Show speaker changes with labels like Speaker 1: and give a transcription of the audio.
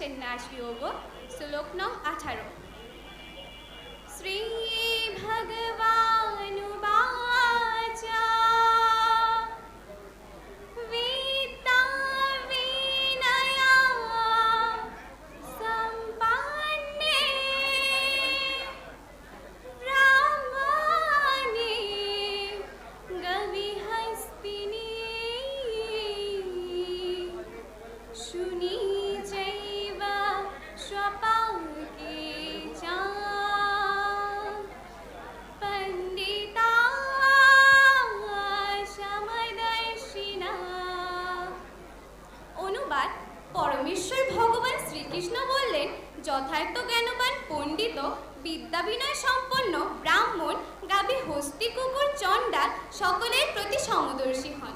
Speaker 1: सन्यासयोग श्लोक नং 18। श्री भगवानुवाच विद्या विनया सम्पन्ने ब्राह्मणे गविहस्तिनि शुनि चैव स्वपाके च पंडिता समदर्शिना। অনুবাদ। পরমেশ্বর ভগবান শ্রীকৃষ্ণ বললেন, যথার্থ জ্ঞানবান পণ্ডিত, বিদ্যা বিনয় সম্পন্ন ব্রাহ্মণ, গাভী, হস্তি, কুকুর, চণ্ডাল সকলের প্রতি সমদর্শী হন।